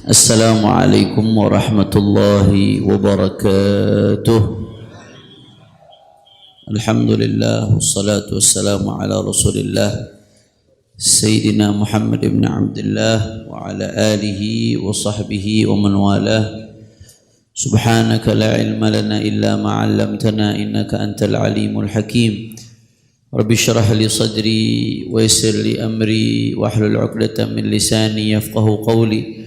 Assalamualaikum warahmatullahi wabarakatuh. Alhamdulillah wassalatu wassalamu ala Rasulillah Sayyidina Muhammad ibn Abdullah wa ala alihi wa sahbihi wa man walah. Subhanaka la ilma lana illa ma 'allamtana innaka antal alimul hakim. Rabbi shrah li sadri wa yassir li amri wahlul 'uqdatam min lisani yafqahu qawli.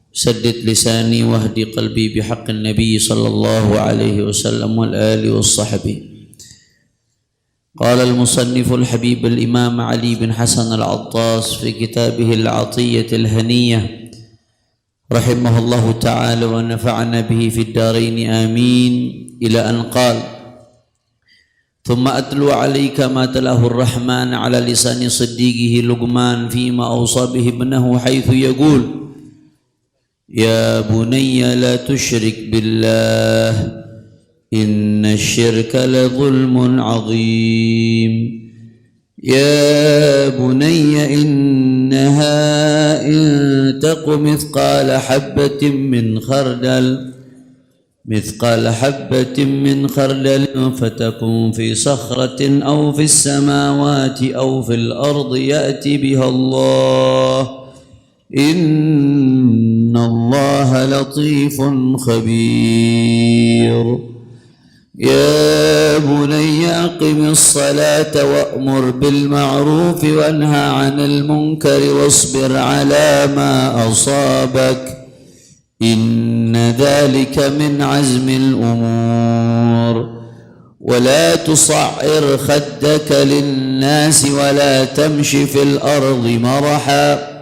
سدد لساني واهدي قلبي بحق النبي صلى الله عليه وسلم والآل والصحبه. قال المصنف الحبيب الإمام علي بن حسن العطاس في كتابه العطية الهنية رحمه الله تعالى ونفعنا به في الدارين آمين إلى أن قال: ثم أتلو عليك ما تلاه الرحمن على لسان صديقه لقمان فيما أوصى به ابنه حيث يقول: يا بني لا تشرك بالله إن الشرك لظلم عظيم. يا بني إنها إن تق مثقال حبة من خردل فتكن في صخرة أو في السماوات أو في الأرض يأتي بها الله إن الله لطيف خبير. يا بني أقم الصلاة وأمر بالمعروف وانهى عن المنكر واصبر على ما أصابك إن ذلك من عزم الأمور. ولا تصعر خدك للناس ولا تمش في الأرض مرحا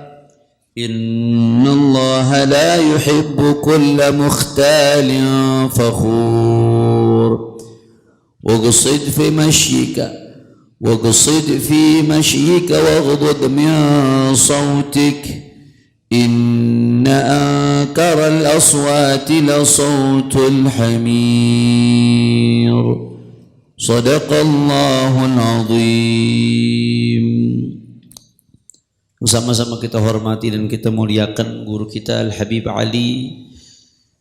إن الله لا يحب كل مختال فخور. واقصد في مشيك واغضض من صوتك إن أنكر الأصوات لصوت الحمير. صدق الله العظيم. Sama-sama kita hormati dan kita muliakan guru kita Al-Habib Ali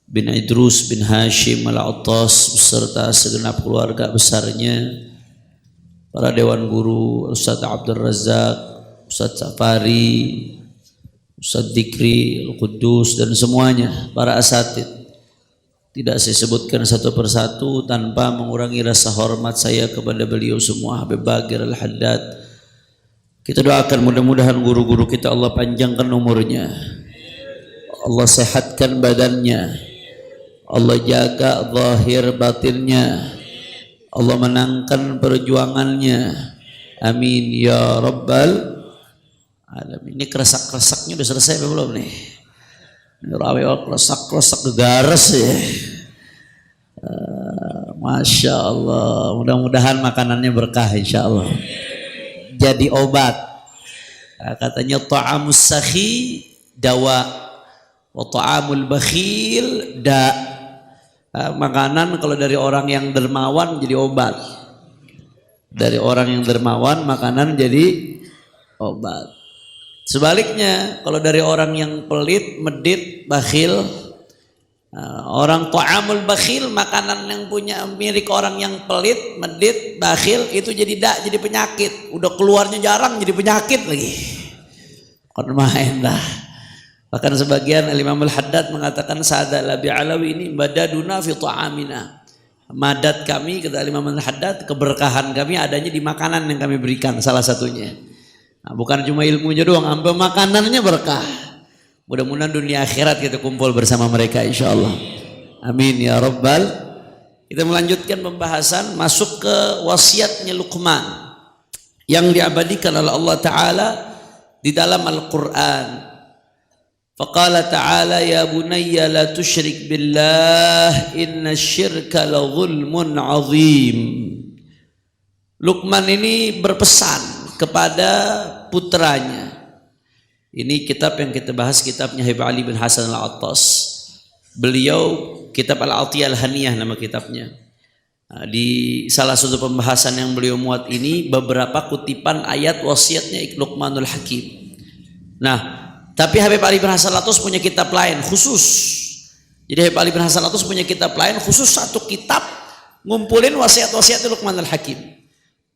bin Idrus bin Hashim Al-Attas beserta segenap keluarga besarnya, para dewan guru, Ustaz Abdul Razak, Ustaz Safari, Ustaz Dikri, Al-Quddus dan semuanya, para asatid. Tidak saya sebutkan satu persatu tanpa mengurangi rasa hormat saya kepada beliau semua. Habib Bagir Al-Haddad, kita doakan mudah-mudahan guru-guru kita Allah panjangkan umurnya, Allah sehatkan badannya, Allah jaga zahir batinnya, Allah menangkan perjuangannya. Amin ya rabbal alamin. Ini keresak-keresaknya udah selesai belum nih? Rawi keresak-keresak gegares ya. Masya Allah. Mudah-mudahan makanannya berkah insya Allah. Jadi obat. Katanya ta'amus sakhi dawa wa ta'amul bakhil da. Makanan kalau dari orang yang dermawan jadi obat. Dari orang yang dermawan makanan jadi obat. Sebaliknya kalau dari orang yang pelit, medit, bakhil, orang ta'amul bakhil, makanan yang punya milik orang yang pelit, medit, bakhil itu jadi jadi penyakit. Udah keluarnya jarang jadi penyakit lagi. Kon main dah. Bahkan sebagian Imam Al-Haddad mengatakan sadala bi'alawi ini badaduna fi ta'amina. Madat kami kata Imam Al-Haddad, keberkahan kami adanya di makanan yang kami berikan salah satunya. Nah, bukan cuma ilmunya doang, sampai makanannya berkah. Mudah-mudahan dunia akhirat kita kumpul bersama mereka insyaallah. Amin ya rabbal. Kita melanjutkan pembahasan masuk ke wasiatnya Luqman yang diabadikan oleh Allah Ta'ala di dalam Al-Quran. Faqala ta'ala ya bunayya la tusyrik billah inna syirka la zulmun azim. Luqman ini berpesan kepada putranya. Ini kitab yang kita bahas, kitabnya Habib Ali bin Hasan Al-Attas. Beliau kitab Al-Atiyah Al-Haniyah nama kitabnya. Nah, di salah satu pembahasan yang beliau muat ini beberapa kutipan ayat wasiatnya Luqmanul Hakim. Nah, Tapi Habib Ali bin Hasan Al-Attas punya kitab lain khusus. Jadi Habib Ali bin Hasan Al-Attas punya kitab lain khusus, satu kitab ngumpulin wasiat-wasiat Luqman Al-Hakim.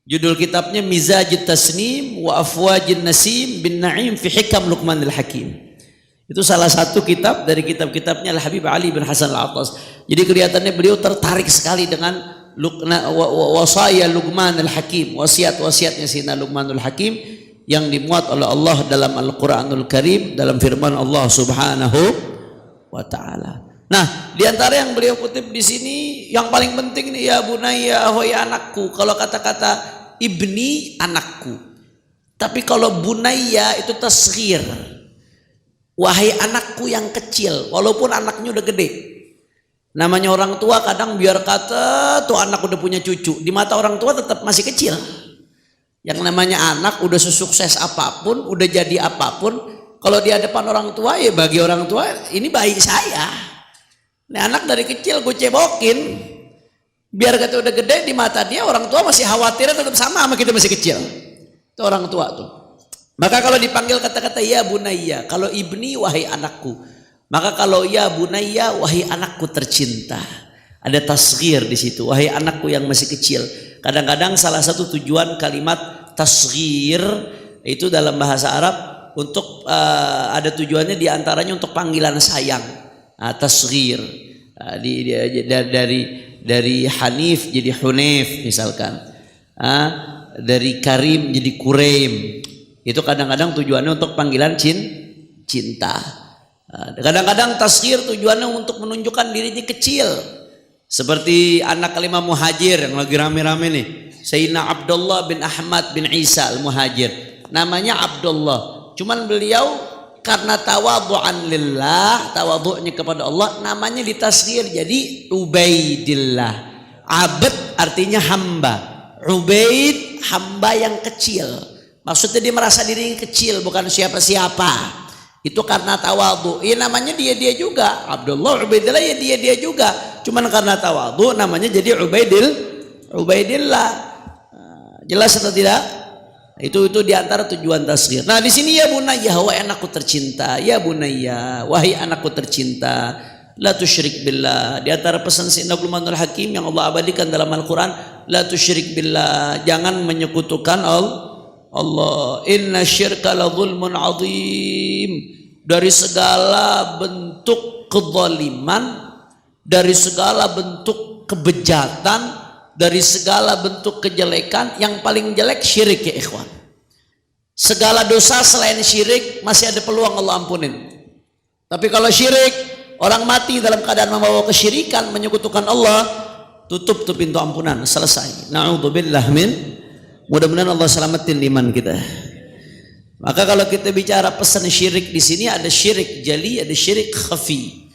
Judul kitabnya Mizajut Tasnim wa Afwajin Nasim bin Na'im fi Hikam Luqman Al-Hakim. Itu salah satu kitab dari kitab-kitabnya Al-Habib Ali bin Hasan Al-Attas. Jadi kelihatannya beliau tertarik sekali dengan wasaya Luqman Al-Hakim, wasiat-wasiatnya Sayyidina Luqman Al-Hakim yang dimuat oleh Allah dalam Al-Quranul Karim, dalam firman Allah Subhanahu wa Ta'ala. Nah, di antara yang beliau kutip di sini yang paling penting nih, ya bunayya, wahai anakku. Kalau kata-kata ibni, anakku. Tapi kalau bunayya itu tasghir. Wahai anakku yang kecil, walaupun anaknya udah gede. Namanya orang tua kadang biar kata tuh anak udah punya cucu, di mata orang tua tetap masih kecil. Yang namanya anak udah sesukses apapun, udah jadi apapun, kalau di hadapan orang tua, ya bagi orang tua ini bayi saya. Ini anak dari kecil gue cebokin, biar kata udah gede, di mata dia orang tua masih khawatir tetap sama kita masih kecil. Itu orang tua tuh. Maka kalau dipanggil kata-kata ya bunayya, kalau ibni wahai anakku. Maka kalau ya bunayya wahai anakku tercinta, ada tasghir di situ, wahai anakku yang masih kecil. Kadang-kadang salah satu tujuan kalimat tasghir itu dalam bahasa Arab untuk ada tujuannya diantaranya untuk panggilan sayang. Tasghir dari Hanif jadi Hunif misalkan, dari Karim jadi Kureim. Itu kadang-kadang tujuannya untuk panggilan cinta. Kadang-kadang tasghir tujuannya untuk menunjukkan dirinya kecil. Seperti anak kelima Muhajir yang lagi rame-rame nih, Sayyidina Abdullah bin Ahmad bin Isa Al-Muhajir. Namanya Abdullah, cuman beliau karena tawadhu'an lillah, tawadhu'nya kepada Allah, namanya ditasghir jadi Ubaidillah. Abd artinya hamba, Ubaid hamba yang kecil. Maksudnya dia merasa dirinya kecil, bukan siapa-siapa. Itu karena tawadhu. Ya namanya dia juga Abdullah, Ubaidillah, ya dia juga. Cuman karena tawadhu namanya jadi Ubaidillah. Jelas atau tidak? Itu diantara tujuan tasghir. Nah di sini ya bunayya, wahai anakku tercinta, ya bunayya, wahai anakku tercinta, la tusyrik billah. Di antara pesan Sayyidina Luqmanul Hakim yang Allah abadikan dalam Al-Quran, la tusyrik billah, jangan menyekutukan Allah. Inna syirka la zulmun azim. Dari segala bentuk kezaliman, dari segala bentuk kebejatan, dari segala bentuk kejelekan, yang paling jelek syirik ya ikhwan. Segala dosa selain syirik masih ada peluang Allah ampunin. Tapi kalau syirik, orang mati dalam keadaan membawa kesyirikan, menyekutukan Allah, tutup tuh pintu ampunan, selesai. Na'udzubillah min. Mudah-mudahan Allah selamatin iman kita. Maka kalau kita bicara pesan syirik di sini, ada syirik jali, ada syirik khafi.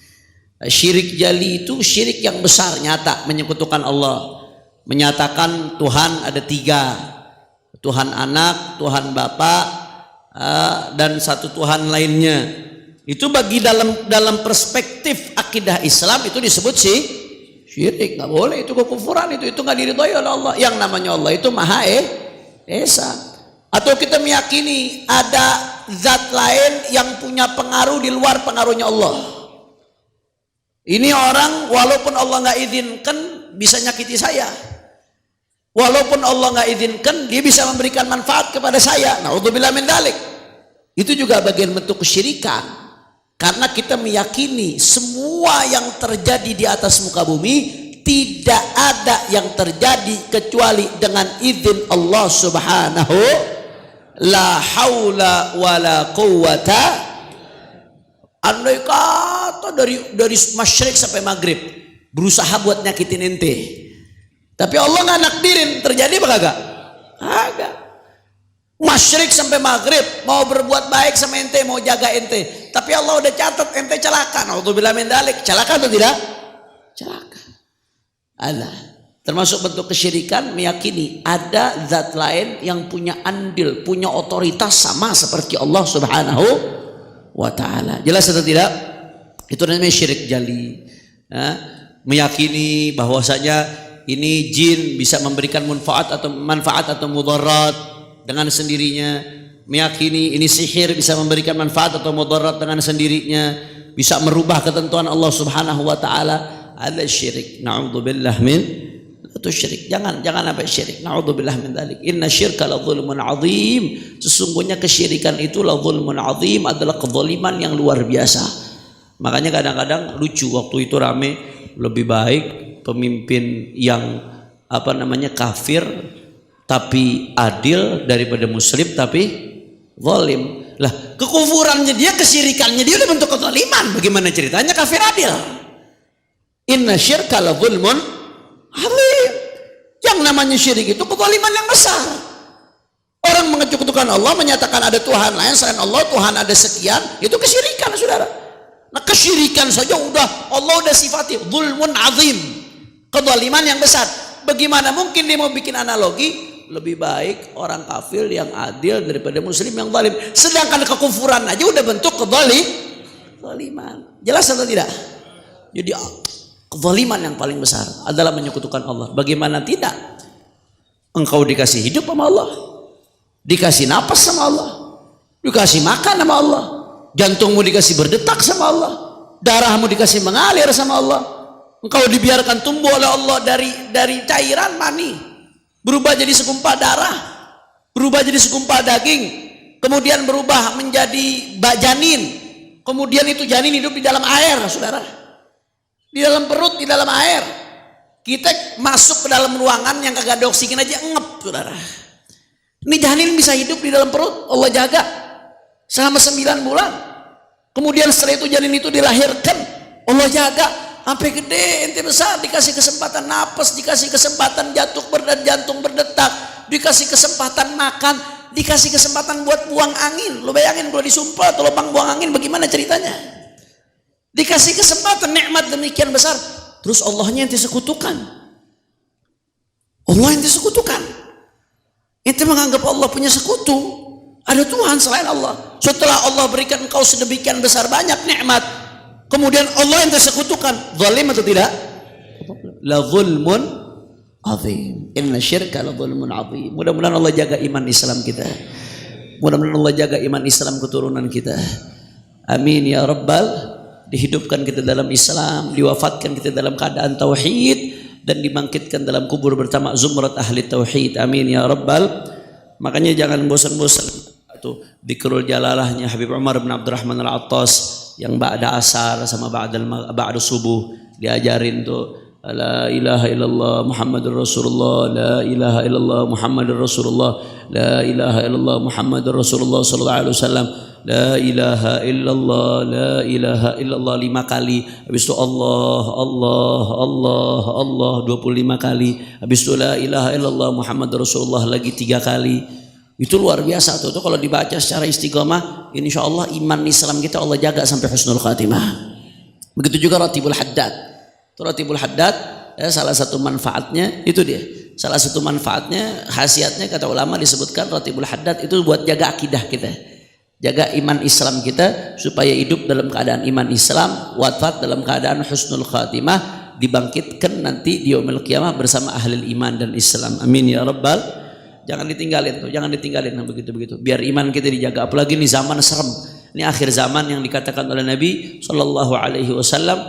Syirik jali itu syirik yang besar, nyata, menyekutukan Allah, menyatakan Tuhan ada tiga, Tuhan anak, Tuhan bapak, dan satu Tuhan lainnya. Itu bagi dalam perspektif akidah Islam itu disebut syirik. Nggak boleh, itu kekufuran, itu nggak diridhoi oleh Allah. Yang namanya Allah itu Maha Esa. Atau kita meyakini ada zat lain yang punya pengaruh di luar pengaruhnya Allah. Ini orang walaupun Allah nggak izinkan bisa nyakiti saya. Walaupun Allah nggak izinkan dia bisa memberikan manfaat kepada saya. Na'udzubillah min dzalik. Itu juga bagian bentuk kesyirikan. Karena kita meyakini semua yang terjadi di atas muka bumi tidak ada yang terjadi kecuali dengan izin Allah Subhanahu. La haula wala quwwata. Andai kata dari masyrik sampai maghrib berusaha buat nyakitin ente, tapi Allah nggak nakdirin, terjadi apa kagak? Kagak. Masyrik sampai maghrib mau berbuat baik sama ente, mau jaga ente, tapi Allah udah catat ente celaka. Na'udzubillah min dzalik. Celaka atau tidak? Celaka. Allah. Termasuk bentuk kesyirikan meyakini ada zat lain yang punya andil, punya otoritas sama seperti Allah Subhanahu wa Ta'ala. Jelas atau tidak? Itu namanya syirik jali. Meyakini bahwasanya ini jin bisa memberikan manfaat atau mudarat dengan sendirinya. meyakini ini sihir bisa memberikan manfaat atau mudarat dengan sendirinya, bisa merubah ketentuan Allah Subhanahu wa taala, ada syirik. Na'udzubillah min itu syirik. Jangan sampai syirik. Na'udzubillah min dzalik. Inna syirka la dzulmun azim. Sesungguhnya kesyirikan itu la dzulmun azim, adalah kezaliman yang luar biasa. Makanya kadang-kadang lucu waktu itu rame, lebih baik pemimpin yang kafir tapi adil daripada muslim tapi zalim. Lah, kekufurannya dia, kesyirikannya dia udah bentuk kezaliman. Bagaimana ceritanya kafir adil? Inna syirka la dzulmun azim. Yang namanya syirik itu kezaliman yang besar. Orang mengecukutukan Allah, menyatakan ada Tuhan lain selain Allah, Tuhan ada sekian, itu kesyirikan, saudara. Nah, kesyirikan saja Allah udah sifati dzulmun azim, kezaliman yang besar. Bagaimana mungkin dia mau bikin analogi? Lebih baik orang kafir yang adil daripada muslim yang zalim. Sedangkan kekufuran aja udah bentuk kezaliman. Jelas atau tidak? Jadi kezaliman yang paling besar adalah menyekutukan Allah. Bagaimana tidak? Engkau dikasih hidup sama Allah, dikasih napas sama Allah, dikasih makan sama Allah, jantungmu dikasih berdetak sama Allah, darahmu dikasih mengalir sama Allah. Engkau dibiarkan tumbuh oleh Allah dari cairan mani, berubah jadi segumpal darah, berubah jadi segumpal daging, kemudian berubah menjadi janin, kemudian itu janin hidup di dalam air, saudara, di dalam perut, di dalam air. Kita masuk ke dalam ruangan yang kagak ada oksigen aja ngep, saudara. Ini janin bisa hidup di dalam perut, Allah jaga selama 9 bulan. Kemudian setelah itu janin itu dilahirkan, Allah jaga sampai gede, ente besar, dikasih kesempatan napas, dikasih kesempatan jantung berdetak, dikasih kesempatan makan, dikasih kesempatan buat buang angin. Lo bayangin kalau disumpah atau lubang buang angin, bagaimana ceritanya? Dikasih kesempatan, nikmat demikian besar, terus Allahnya ente sekutukan. Allah ente sekutukan. Ente menganggap Allah punya sekutu, ada Tuhan selain Allah. Setelah Allah berikan engkau sedemikian besar banyak nikmat, kemudian Allah yang tersekutukan, zalim atau tidak? La zulmun azim. Inna syirka la zulmun azim. Mudah-mudahan Allah jaga iman Islam kita. Mudah-mudahan Allah jaga iman Islam keturunan kita. Amin ya rabbal. Dihidupkan kita dalam Islam, diwafatkan kita dalam keadaan tauhid, dan dibangkitkan dalam kubur bersama zumrat ahli tauhid. Amin ya rabbal. Makanya jangan bosan-bosan. Itu dzikrul jalalahnya Habib Umar bin Abdurrahman Al-Attas yang ba'da asar sama ba'da subuh diajarin tuh la ilaha illallah Muhammadur Rasulullah, la ilaha illallah Muhammadur Rasulullah, la ilaha illallah Muhammadur Rasulullah sallallahu alaihi wasallam, la ilaha illallah, la ilaha illallah 5 kali. Habis itu Allah Allah Allah Allah 25 kali. Habis itu la ilaha illallah Muhammadur Rasulullah lagi 3 kali. Itu luar biasa tuh kalau dibaca secara istiqomah, insya Allah iman Islam kita Allah jaga sampai husnul khatimah. Begitu juga Ratibul Haddad. Ratibul Haddad ya, salah satu manfaatnya itu dia. Salah satu manfaatnya, khasiatnya kata ulama disebutkan Ratibul Haddad itu buat jaga akidah kita, jaga iman Islam kita supaya hidup dalam keadaan iman Islam, wafat dalam keadaan husnul khatimah, dibangkitkan nanti di yaumil qiyamah bersama ahli iman dan Islam. Amin ya rabbal. Jangan ditinggalin tuh, jangan ditinggalin begitu-begitu. Biar iman kita dijaga. Apalagi ini zaman serem. Ini akhir zaman yang dikatakan oleh Nabi sallallahu alaihi wasallam,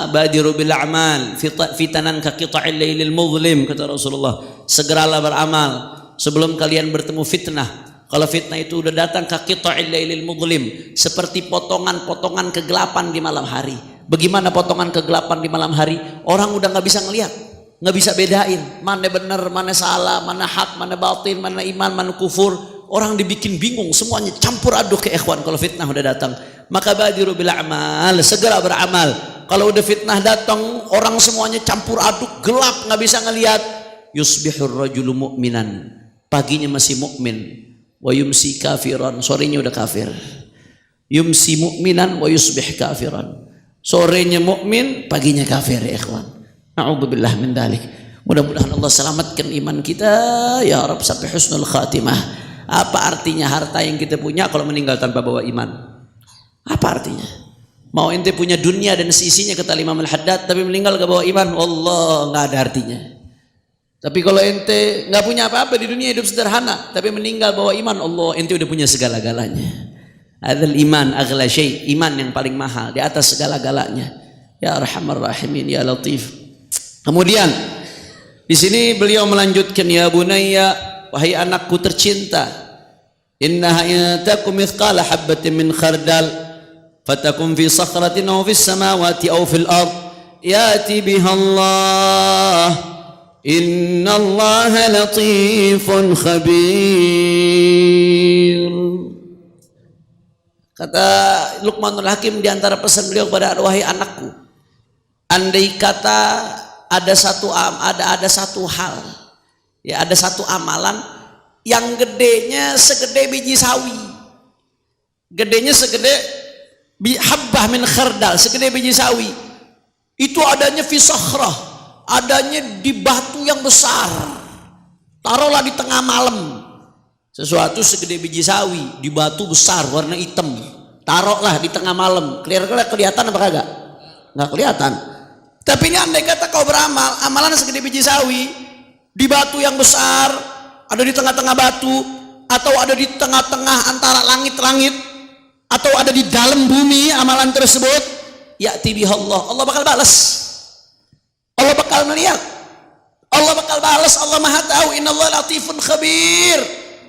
badiru bil a'mal fitanan ka qita'il lailil muzlim, kata Rasulullah. Segeralah beramal sebelum kalian bertemu fitnah. Kalau fitnah itu udah datang, ka qita'il lailil muzlim, seperti potongan-potongan kegelapan di malam hari. Bagaimana potongan kegelapan di malam hari? Orang udah nggak bisa ngelihat, nggak bisa bedain mana benar, mana salah, mana hak, mana batin, mana iman, mana kufur. Orang dibikin bingung, semuanya campur aduk ke ikhwan kalau fitnah udah datang. Maka badiru bil a'mal, segera beramal. Kalau udah fitnah datang, orang semuanya campur aduk, gelap, nggak bisa ngelihat. Yusbihur rajulu mu'minan, paginya masih mukmin, wa yumsi kafiran, sorenya udah kafir. Yumsi mu'minan wa yusbih kafiran, sorenya mukmin, paginya kafir ya ikhwan. Na'udzubillah min dzalik. Mudah-mudahan Allah selamatkan iman kita ya Rabb sampai husnul khatimah. Apa artinya harta yang kita punya kalau meninggal tanpa bawa iman? Apa artinya? Mau ente punya dunia dan seisinya kata Imam Al-Haddad tapi meninggal gak bawa iman, Allah nggak ada artinya. Tapi kalau ente nggak punya apa-apa di dunia, hidup sederhana, tapi meninggal bawa iman Allah, ente udah punya segala-galanya. Adzal iman aghla syai', iman yang paling mahal di atas segala-galanya. Ya Arhamar Rahimin, ya Latif. Kemudian di sini beliau melanjutkan, ya bunayya, wahai anakku tercinta, innaha in takum mithqala habatin min khardal fatakun fi sakhratin aw fis samawati aw fil ard yati biha Allah innallaha latifun khabir. Kata Luqmanul Hakim di antara pesan beliau kepada, wahai anakku, andai kata ada satu hal, ya ada satu amalan yang gedenya segede biji sawi, gedenya segede habbah min khardal, segede biji sawi, itu adanya fi sakhrah, adanya di batu yang besar, taruhlah di tengah malam, sesuatu segede biji sawi di batu besar warna hitam, taruhlah di tengah malam, kelihatan apa kagak? Nggak kelihatan. Tapi ini andai kata kau beramal, amalan segede biji sawi di batu yang besar, ada di tengah-tengah batu, atau ada di tengah-tengah antara langit-langit, atau ada di dalam bumi amalan tersebut, ya'ti biha Allah, Allah bakal balas, Allah bakal melihat, Allah bakal balas, Allah maha tahu, innallaha latifun khabir,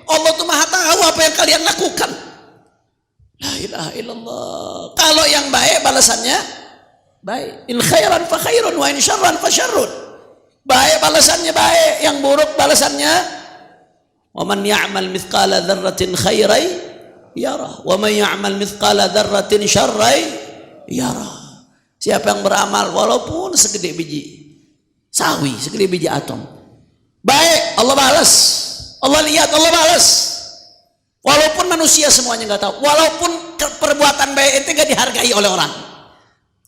Allah tuh maha tahu apa yang kalian lakukan. La ilaha illallah. Kalau yang baik balasannya baik, in khairan fa khairun wa in syarran fa syarrun, baik balasannya baik, yang buruk balasannya, wa man ya'mal mithqala dzarratin khairai yarah wa man ya'mal mithqala dzarratin syarrai yarah. Siapa yang beramal walaupun segede biji sawi, segede biji atom, baik Allah balas, Allah lihat, Allah balas, walaupun manusia semuanya nggak tahu, walaupun perbuatan baik itu nggak dihargai oleh orang,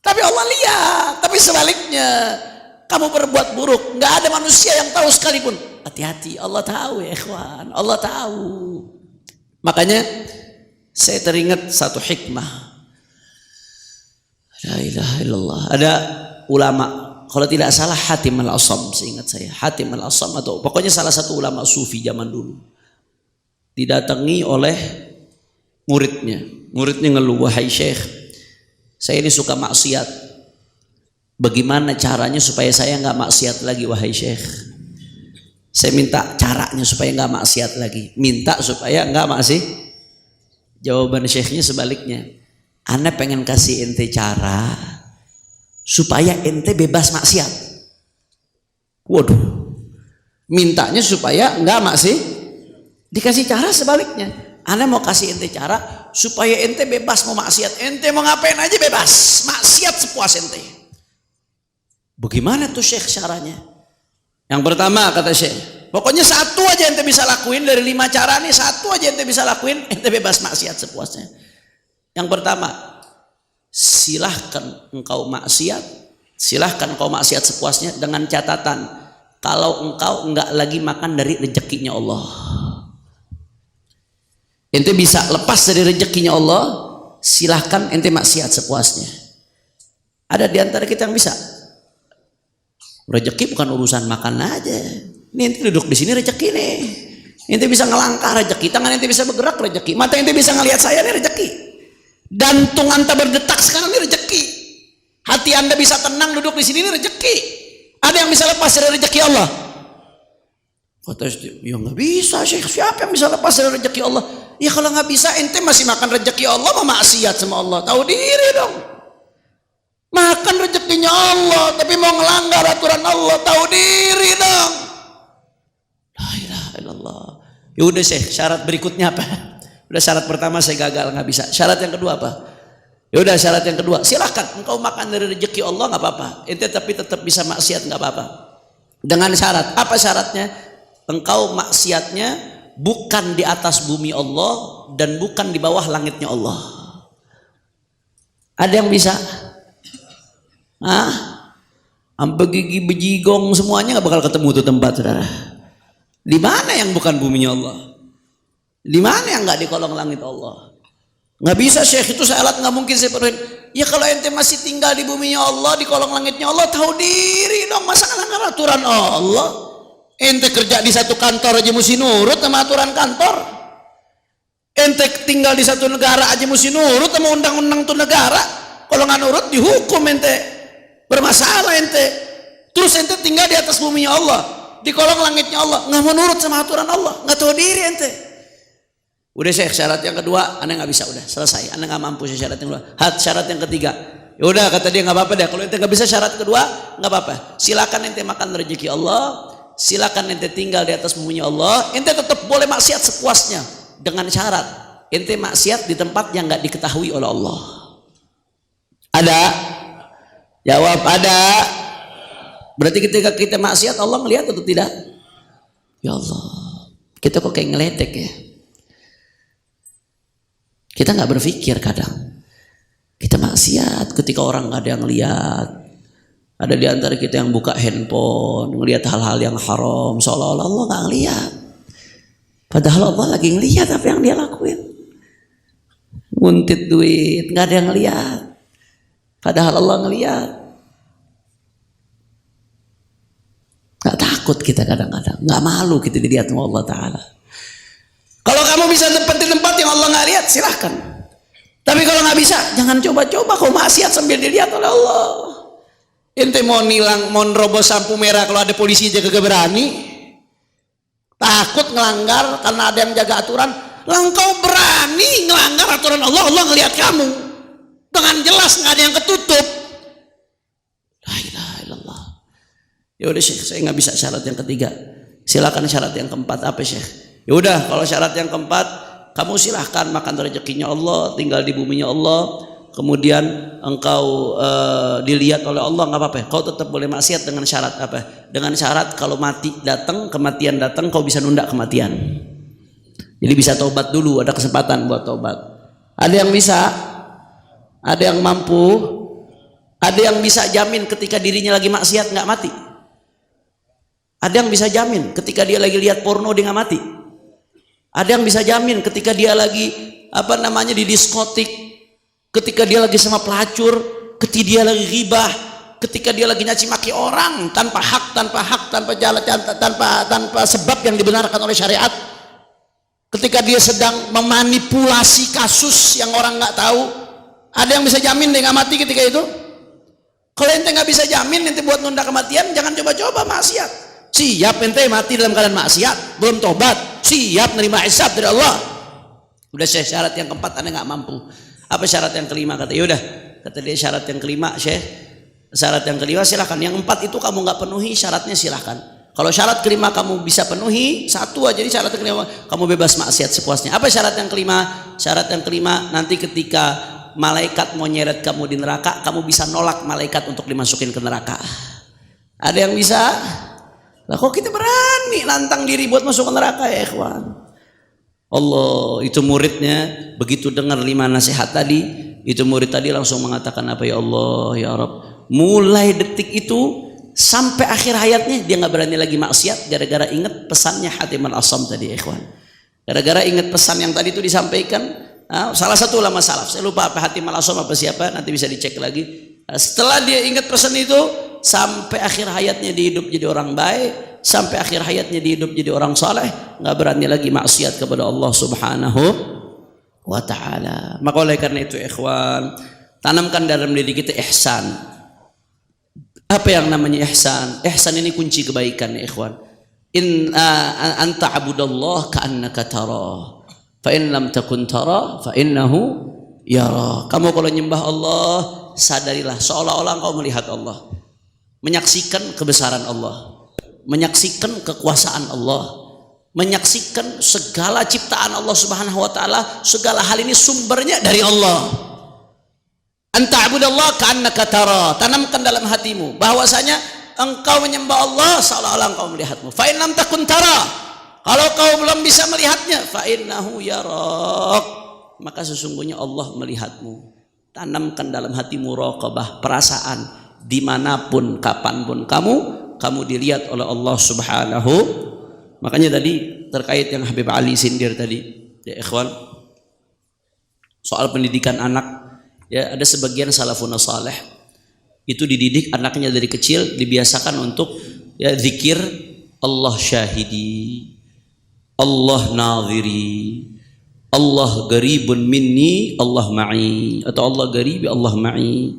tapi Allah lihat. Tapi sebaliknya, kamu berbuat buruk, nggak ada manusia yang tahu sekalipun, hati-hati, Allah tahu ya ikhwan, Allah tahu. Makanya saya teringat satu hikmah, la ilaha illallah. Ada ulama, kalau tidak salah Hatim al-Asam, seingat saya Hatim al-Asam, atau pokoknya salah satu ulama sufi zaman dulu, didatangi oleh muridnya ngeluh, wahai syekh, saya ini suka maksiat, bagaimana caranya supaya saya nggak maksiat lagi wahai syekh? Saya minta caranya supaya nggak maksiat lagi, minta supaya nggak maksiat. Jawaban syekhnya sebaliknya, ana pengen kasih ente cara supaya ente bebas maksiat. Waduh, mintanya supaya nggak maksiat, dikasih cara sebaliknya. Ana mau kasih ente cara supaya ente bebas mau maksiat, ente mau ngapain aja bebas, maksiat sepuas ente. Bagaimana tuh syekh caranya? Yang pertama kata syekh, pokoknya satu aja ente bisa lakuin dari 5 cara nih, satu aja ente bisa lakuin, ente bebas maksiat sepuasnya. Yang pertama, silahkan engkau maksiat sepuasnya, dengan catatan kalau engkau enggak lagi makan dari rezekinya Allah. Ente bisa lepas dari rezekinya Allah, silahkan ente maksiat sepuasnya. Ada di antara kita yang bisa. Rezeki bukan urusan makan aja. Ini ente duduk di sini rezeki nih. Ente bisa ngelangkah rezeki, tangan ente bisa bergerak rezeki, mata ente bisa ngelihat saya nih rezeki. Jantung anda berdetak sekarang ini rezeki. Hati anda bisa tenang duduk di sini ini rezeki. Ada yang bisa lepas dari rezeki Allah? Kata ya nggak bisa Syekh, siapa yang bisa lepas dari rezeki Allah? Ya kalau nggak bisa ente masih makan rezeki Allah, mau maksiat sama Allah, tahu diri dong. Makan rezekinya Allah tapi mau ngelanggar aturan Allah, tahu diri dong. La ilaha illallah. Ya udah Syekh, syarat berikutnya apa? Udah syarat pertama saya gagal, nggak bisa. Syarat yang kedua apa? Ya udah syarat yang kedua, silahkan engkau makan dari rezeki Allah nggak apa-apa. Ente tapi tetap bisa maksiat nggak apa-apa. Dengan syarat, apa syaratnya? Engkau maksiatnya bukan di atas bumi Allah dan bukan di bawah langitnya Allah. Ada yang bisa? Sampai gigi bejigong semuanya nggak bakal ketemu tuh tempat, saudara. Di mana yang bukan buminya Allah? Di mana yang nggak di kolong langit Allah? Nggak bisa Syekh, itu syarat nggak mungkin saya penuhin. Ya kalau ente masih tinggal di buminya Allah, di kolong langitnya Allah, tahu diri dong, masa ngelanggar aturan Allah? Ente kerja di satu kantor aja mesti nurut sama aturan kantor. Ente tinggal di satu negara aja mesti nurut sama undang-undang tuh negara. Kalau nggak nurut dihukum ente, bermasalah ente. Terus ente tinggal di atas buminya Allah, di kolong langitnya Allah, nggak mau nurut sama aturan Allah, nggak tahu diri ente. Udah Syekh, syarat yang kedua anda nggak bisa, udah selesai, anda nggak mampu syarat yang kedua. Syarat yang ketiga, ya udah kata dia nggak apa-apa deh, kalau ente nggak bisa syarat kedua nggak apa-apa, silakan ente makan rezeki Allah, silakan ente tinggal di atas buminya Allah, ente tetap boleh maksiat sepuasnya dengan syarat ente maksiat di tempat yang nggak diketahui oleh Allah. Ada? Jawab ada. Berarti ketika kita maksiat Allah melihat atau tidak? Ya Allah, kita kok kayak ngeletek ya. Kita nggak berpikir kadang. Kita maksiat ketika orang nggak ada yang lihat. Ada di antara kita yang buka handphone, ngelihat hal-hal yang haram, seolah-olah Allah nggak ngelihat. Padahal Allah lagi ngelihat apa yang dia lakuin. Nguntit duit, nggak ada yang ngelihat. Padahal Allah ngelihat. Nggak takut kita kadang-kadang, nggak malu kita dilihat sama Allah Ta'ala. Kalau kamu bisa tempat di tempat yang Allah nggak lihat, silahkan. Tapi kalau nggak bisa, jangan coba-coba kau maksiat sambil dilihat oleh Allah. Ente mau nilang, mau nerobos lampu merah, kalau ada polisi aja kagak berani. Takut ngelanggar karena ada yang jaga aturan. Engkau berani ngelanggar aturan Allah, Allah ngelihat kamu dengan jelas, nggak ada yang ketutup. La ilaha illallah. Ya udah Syekh, saya nggak bisa syarat yang ketiga. Silakan syarat yang keempat apa Syekh? Ya udah, kalau syarat yang keempat, kamu silahkan makan rezekinya Allah, tinggal di buminya Allah, kemudian engkau dilihat oleh Allah, nggak apa-apa. Kau tetap boleh maksiat dengan syarat apa? Dengan syarat kalau mati datang, kematian datang, kau bisa nunda kematian. Jadi bisa taubat dulu, ada kesempatan buat taubat. Ada yang bisa, ada yang mampu, ada yang bisa jamin ketika dirinya lagi maksiat nggak mati. Ada yang bisa jamin ketika dia lagi lihat porno dia nggak mati. Ada yang bisa jamin ketika dia lagi di diskotik, ketika dia lagi sama pelacur, ketika dia lagi ghibah, ketika dia lagi nyaci maki orang tanpa hak, tanpa jalan, tanpa sebab yang dibenarkan oleh syariat. Ketika dia sedang memanipulasi kasus yang orang nggak tahu, ada yang bisa jamin dia nggak mati ketika itu? Kalau ente nggak bisa jamin, ente buat nunda kematian, jangan coba-coba maksiat. Siap ente mati dalam keadaan maksiat, belum tobat, siap nerima hisab dari Allah. Udah Syekh, syarat yang keempat anda nggak mampu. Apa syarat yang kelima? Kata yaudah, kata dia syarat yang kelima Syekh, syarat yang kelima silahkan. Yang empat itu kamu nggak penuhi syaratnya silahkan. Kalau syarat kelima kamu bisa penuhi satu aja, jadi syarat yang kelima kamu bebas maksiat sepuasnya. Apa syarat yang kelima? Syarat yang kelima nanti ketika malaikat mau nyeret kamu di neraka, kamu bisa nolak malaikat untuk dimasukin ke neraka. Ada yang bisa? Lah kok kita berani nantang diri buat masuk ke neraka ya ikhwan. Allah, itu muridnya begitu dengar 5 nasihat tadi, itu murid tadi langsung mengatakan apa, ya Allah ya Rabb. Mulai detik itu sampai akhir hayatnya dia nggak berani lagi maksiat gara-gara ingat pesannya Hatim al-Asam tadi ikhwan. Gara-gara ingat pesan yang tadi itu disampaikan salah satu ulama salaf, saya lupa apa Hatim al-Asam apa siapa, nanti bisa dicek lagi. Setelah dia ingat pesan itu, sampai akhir hayatnya dia hidup jadi orang baik, sampai akhir hayatnya dia hidup jadi orang saleh, nggak berani lagi maksiat kepada Allah Subhanahu wa ta'ala. Maka oleh karena itu ikhwan, tanamkan dalam diri kita ihsan. Apa yang namanya ihsan? Ihsan ini kunci kebaikan ya ikhwan. Anta abudallah ka'annaka tarah, fa in lam takun tarah fa innahu yara. Kamu kalau nyembah Allah, sadarilah seolah-olah engkau melihat Allah, menyaksikan kebesaran Allah, menyaksikan kekuasaan Allah, menyaksikan segala ciptaan Allah Subhanahu wa taala. Segala hal ini sumbernya dari Allah. Anta abudallah ka'annaka tara. Tanamkan dalam hatimu bahwasanya engkau menyembah Allah seolah-olah engkau melihatmu. Fa in lam takun tara, kalau kau belum bisa melihatnya, fa innahu yarak, maka sesungguhnya Allah melihatmu. Tanamkan dalam hatimu raqabah, perasaan dimanapun kapanpun kamu dilihat oleh Allah Subhanahu. Makanya tadi terkait yang Habib Ali sindir tadi ya ikhwan, soal pendidikan anak ya, ada sebagian salafun saleh itu dididik anaknya dari kecil, dibiasakan untuk ya zikir Allah syahidi, Allah nadhiri, Allah garibun minni, Allah ma'i, atau Allah garibi, Allah ma'i,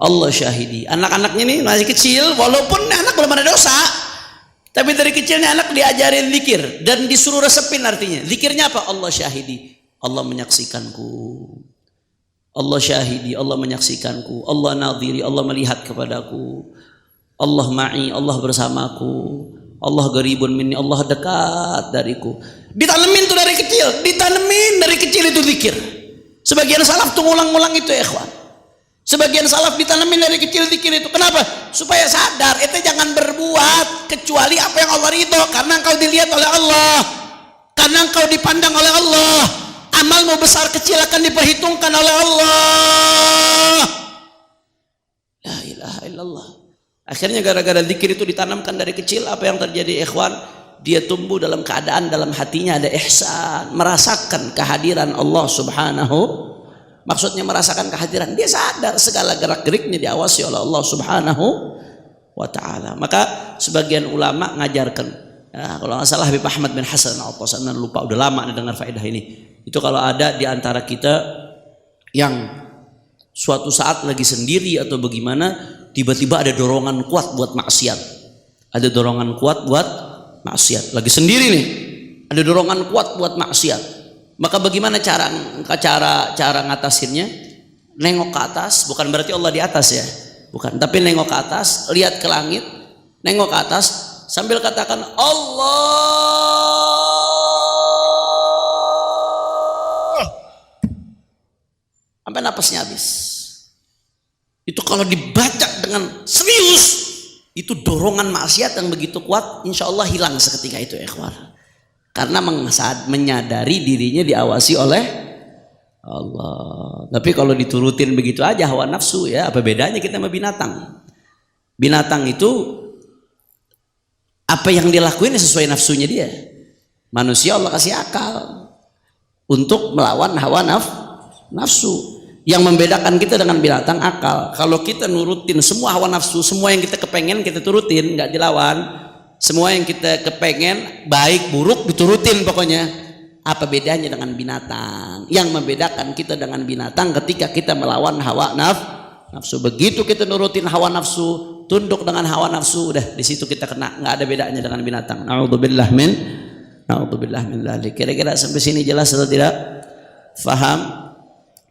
Allah syahidi. Anak-anaknya nih masih kecil, walaupun anak belum ada dosa, tapi dari kecilnya anak diajarin zikir dan disuruh resepin artinya. Zikirnya apa? Allah syahidi, Allah menyaksikanku. Allah syahidi, Allah menyaksikanku. Allah nadhiri, Allah melihat kepadaku. Allah ma'i, Allah bersamaku. Allah garibun minni, Allah dekat dariku. Ditanemin tuh dari kecil, ditanemin dari kecil itu zikir. Sebagian salaf tuh ngulang-ngulang itu ya ikhwan. Sebagian salaf ditanemin dari kecil zikir itu. Kenapa? Supaya sadar, itu jangan berbuat kecuali apa yang Allah ridho, karena engkau dilihat oleh Allah, karena engkau dipandang oleh Allah. Amalmu besar kecil akan diperhitungkan oleh Allah. La ilaha illallah. Akhirnya gara-gara zikir itu ditanamkan dari kecil, apa yang terjadi ikhwan? Dia tumbuh dalam keadaan dalam hatinya ada ihsan, merasakan kehadiran Allah subhanahu. Maksudnya merasakan kehadiran, dia sadar segala gerak-geriknya diawasi oleh Allah subhanahu wa ta'ala. Maka sebagian ulama ngajarkan, ya, kalau nggak salah Habib Ahmad bin Hasan Al-Qassan, lupa udah lama nih dengar faedah ini. Itu kalau ada di antara kita yang suatu saat lagi sendiri atau bagaimana, tiba-tiba ada dorongan kuat buat maksiat. Ada dorongan kuat buat maksiat. Lagi sendiri nih, ada dorongan kuat buat maksiat. Maka bagaimana cara ngatasinnya? Nengok ke atas, bukan berarti Allah di atas ya. Bukan, tapi nengok ke atas, lihat ke langit, nengok ke atas sambil katakan Allah. Sampai napasnya habis. Itu kalau dibaca dengan serius, itu dorongan maksiat yang begitu kuat, insya Allah hilang seketika itu ikhwan. Karena menyadari dirinya diawasi oleh Allah. Tapi kalau diturutin begitu aja hawa nafsu, ya apa bedanya kita sama binatang? Binatang itu apa yang dia lakuin sesuai nafsunya dia. Manusia Allah kasih akal untuk melawan hawa nafsu. Yang membedakan kita dengan binatang akal. Kalau kita nurutin semua hawa nafsu, semua yang kita kepengen kita turutin, nggak dilawan. Semua yang kita kepengen baik buruk diturutin pokoknya. Apa bedanya dengan binatang? Yang membedakan kita dengan binatang ketika kita melawan hawa nafsu. Begitu kita nurutin hawa nafsu, tunduk dengan hawa nafsu, udah di situ kita kena. Nggak ada bedanya dengan binatang. Na'udzubillah min dzalik. Kira-kira sampai sini jelas atau tidak? Faham?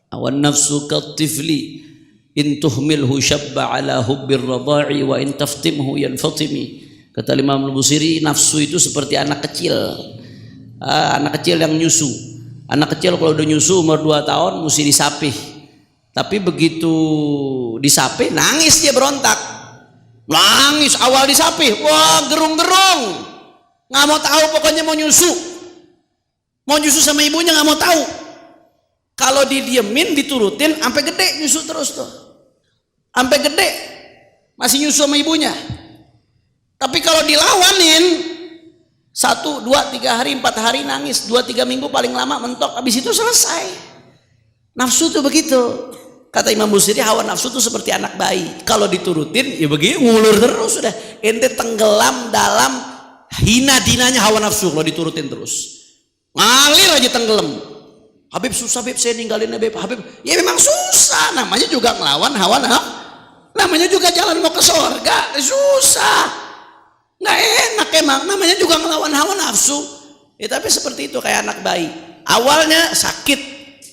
Awan nafsu katifli in tuhmilhu syabba ala hubbir radha'i wa in taftimhu yanfatimi. Kata Imam Al-Busiri, nafsu itu seperti anak kecil. Anak kecil yang nyusu. Anak kecil kalau udah nyusu umur 2 tahun mesti disapih. Tapi begitu disapih nangis, dia berontak. Nangis awal disapih, wah gerung-gerung. Nggak mau tahu, pokoknya mau nyusu. Mau nyusu sama ibunya nggak mau tahu. Kalau didiemin, diturutin, sampai gede nyusu terus tuh. Sampai gede masih nyusu sama ibunya. Tapi kalau dilawanin 1, 2, 3 hari, 4 hari nangis, 2-3 minggu paling lama mentok, habis itu selesai. Nafsu tuh begitu. Kata Imam Busiri, hawa nafsu tuh seperti anak bayi. Kalau diturutin ya begini ngulur terus sudah. Ente tenggelam dalam hina dinanya hawa nafsu kalau diturutin terus. Ngalir aja tenggelam. Habib susah Habib, saya ninggalin Habib. Habib, ya memang susah, namanya juga ngelawan hawa nafsu. Namanya juga jalan mau ke surga, susah. Nggak enak emang, namanya juga ngelawan hawa nafsu. Ya tapi seperti itu kayak anak bayi. Awalnya sakit,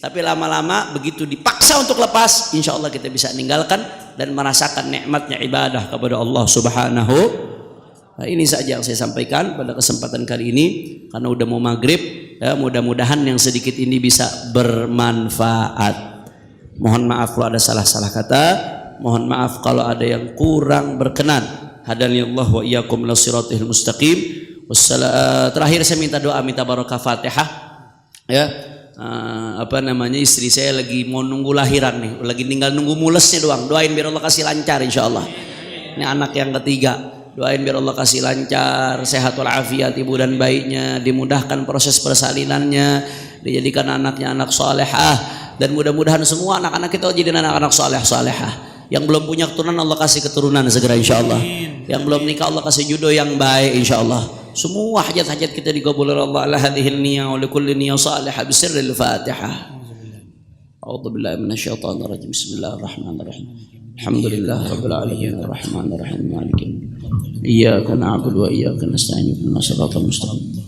tapi lama-lama begitu dipaksa untuk lepas, insya Allah kita bisa meninggalkan dan merasakan nikmatnya ibadah kepada Allah subhanahu. Nah, ini saja yang saya sampaikan pada kesempatan kali ini. Karena udah mau maghrib, ya, mudah-mudahan yang sedikit ini bisa bermanfaat. Mohon maaf kalau ada salah-salah kata, mohon maaf kalau ada yang kurang berkenan. Hadani Allah wa iyyakum ila siratil mustaqim. Terakhir saya minta doa, minta barokah Fatihah. Ya, istri saya lagi mau nunggu lahiran nih, lagi tinggal nunggu mulesnya doang. Doain biar Allah kasih lancar insyaallah. Ini anak yang ketiga. Doain biar Allah kasih lancar, sehat walafiat ibu dan bayinya, dimudahkan proses persalinannya, dijadikan anaknya anak salehah, dan mudah-mudahan semua anak-anak kita jadi anak-anak saleh salehah. Yang belum punya keturunan Allah kasih keturunan segera insyaallah. Yang belum nikah Allah kasih jodoh yang baik insyaallah. Semua hajat-hajat kita dikabul oleh Allah. Ala hadhil niyah wa likulli niyah salihah bisirril Fatihah. A'udzu billahi minasyaitonir rajim. Bismillahirrahmanirrahim. Alhamdulillah rabbil alamin arrahmanir rahim maliki yaumiddin. Iyyaka na'budu wa iyyaka nasta'in ihdinas siratal mustaqim.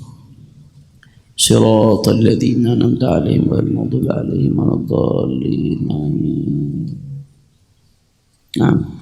Siratal ladzina an'amta 'alaihim ghairil maghdubi 'alaihim waladdallin. Amin. Nah.